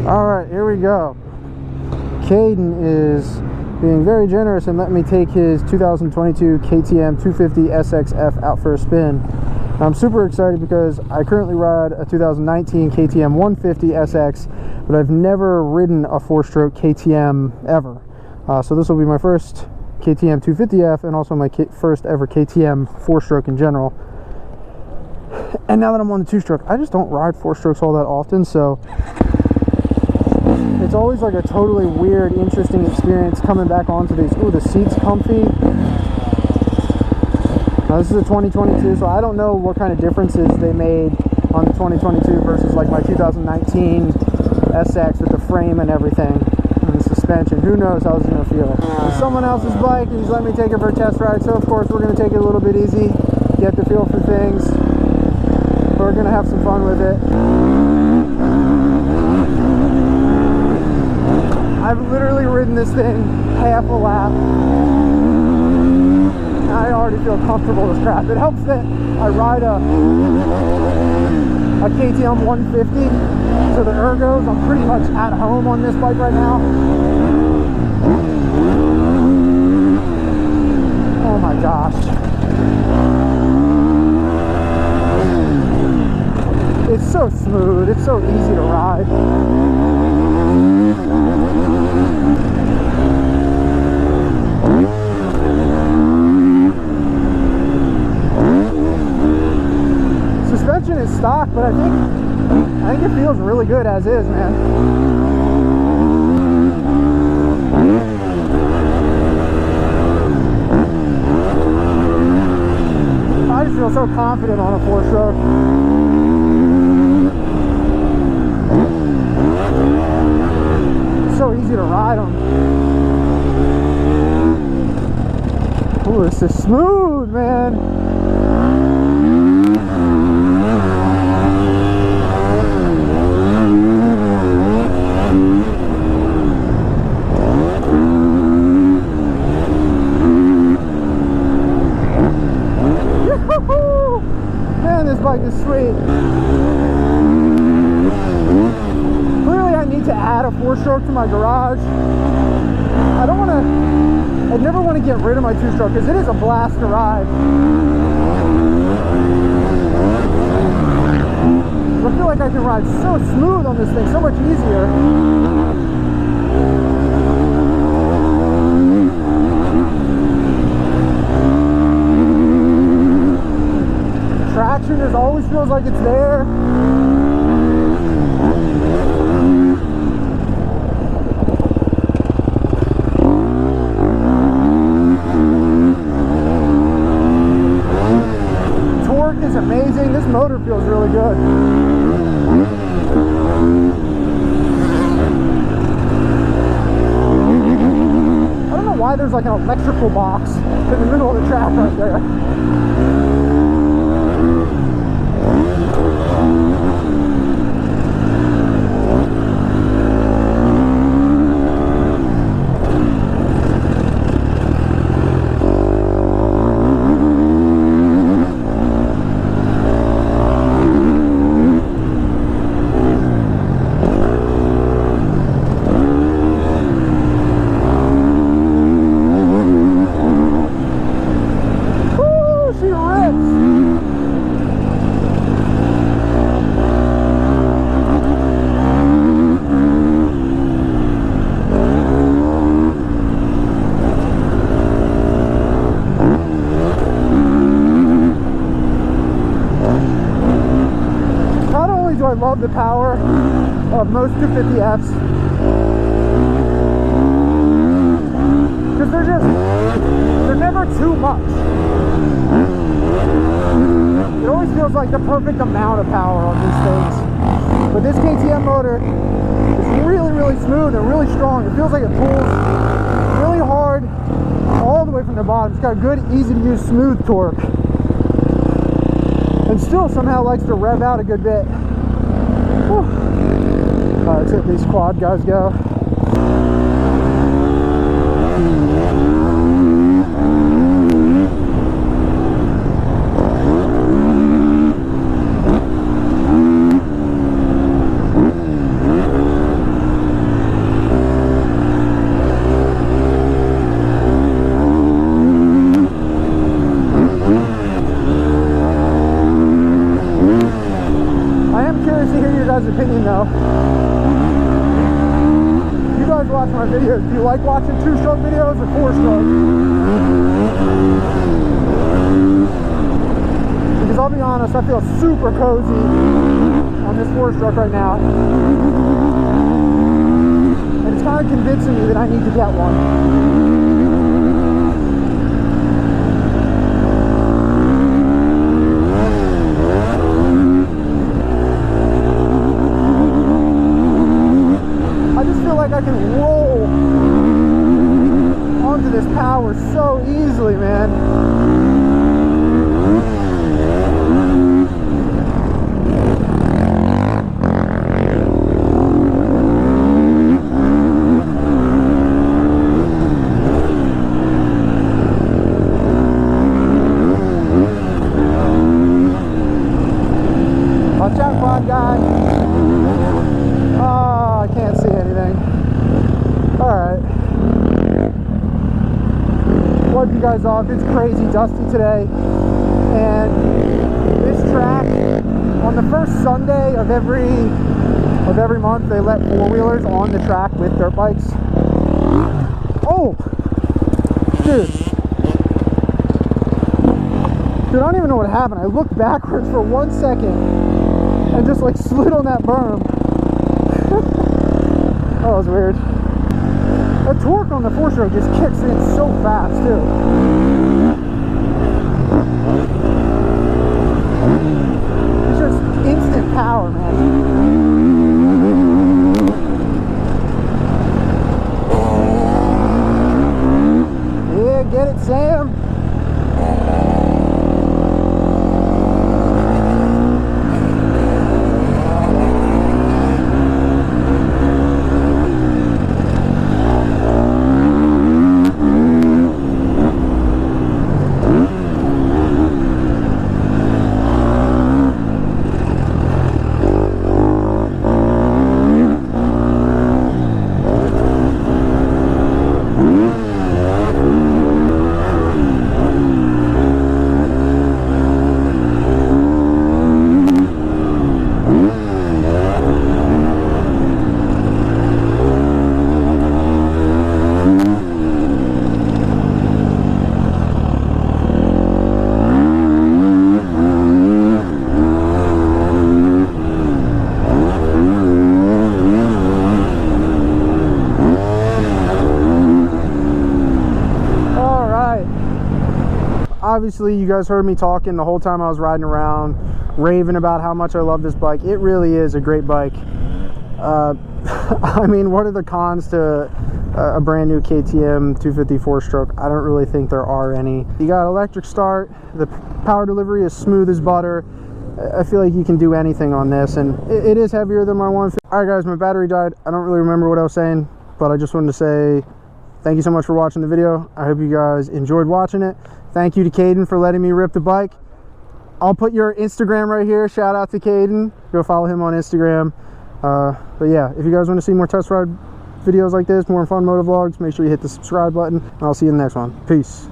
Alright, here we go. Cayden is being very generous and letting me take his 2022 KTM 250 SXF out for a spin. I'm super excited because I currently ride a 2019 KTM 150 SX, but I've never ridden a 4-stroke KTM ever. So this will be my first KTM 250F and also my first ever KTM 4-stroke in general. And now that I'm on the 2-stroke, I just don't ride 4-strokes all that often, so it's always like a totally weird, interesting experience coming back onto these. Ooh, the seat's comfy. Now, this is a 2022, so I don't know what kind of differences they made on the 2022 versus like my 2019 SX with the frame and everything and the suspension. Who knows how it's going to feel. It's someone else's bike, and he's letting me take it for a test ride, so of course we're going to take it a little bit easy, get the feel for things. We're going to have some fun with it. I've literally ridden this thing half a lap. I already feel comfortable as crap. It helps that I ride a KTM 150, so the ergos, I'm pretty much at home on this bike right now. Oh my gosh. It's so smooth, it's so easy to ride. Suspension is stock, but I think it feels really good as is, man. I just feel so confident on a 4-stroke. It's so easy to ride them. Ooh, this is smooth, man. Man, this bike is sweet. Clearly I need to add a 4-stroke to my garage. I never want to get rid of my 2-stroke because it is a blast to ride. I feel like I can ride so smooth on this thing, so much easier. Traction just always feels like it's there. Torque is amazing. This motor feels really good. I don't know why there's like an electrical box in the middle of the track right there. I love the power of most 250Fs because they're never too much. It always feels like the perfect amount of power on these things. But this KTM motor is really, really smooth and really strong. It feels like it pulls really hard all the way from the bottom. It's got a good, easy to use, smooth torque. And still somehow likes to rev out a good bit. Let's hit these quad guys go. opinion though. You guys watch my videos. Do you like watching 2-stroke videos or 4-stroke? Because I'll be honest, I feel super cozy on this 4-stroke right now. And it's kind of convincing me that I need to get one. I can roll onto this power so easily, man. Watch out, quad guy. Oh, I can't see anything. Alright, wipe you guys off. It's crazy dusty today, and this track, on the first Sunday of every month, they let 4-wheelers on the track with dirt bikes. Oh, dude, I don't even know what happened. I looked backwards for 1 second and just like slid on that berm. That was weird. The torque on the 4-stroke just kicks in so fast too. It's just instant power, man. Yeah, get it, Sam. Obviously, you guys heard me talking the whole time I was riding around, raving about how much I love this bike. It really is a great bike. I mean, what are the cons to a brand new KTM 250 4-stroke? I don't really think there are any. You got electric start, the power delivery is smooth as butter. I feel like you can do anything on this, and it is heavier than my 150. All right, guys, my battery died. I don't really remember what I was saying, but I just wanted to say thank you so much for watching the video. I hope you guys enjoyed watching it. Thank you to Cayden for letting me rip the bike. I'll put your Instagram right here. Shout out to Cayden. Go follow him on Instagram. But yeah, if you guys want to see more test ride videos like this, more fun moto vlogs, make sure you hit the subscribe button, and I'll see you in the next one. Peace.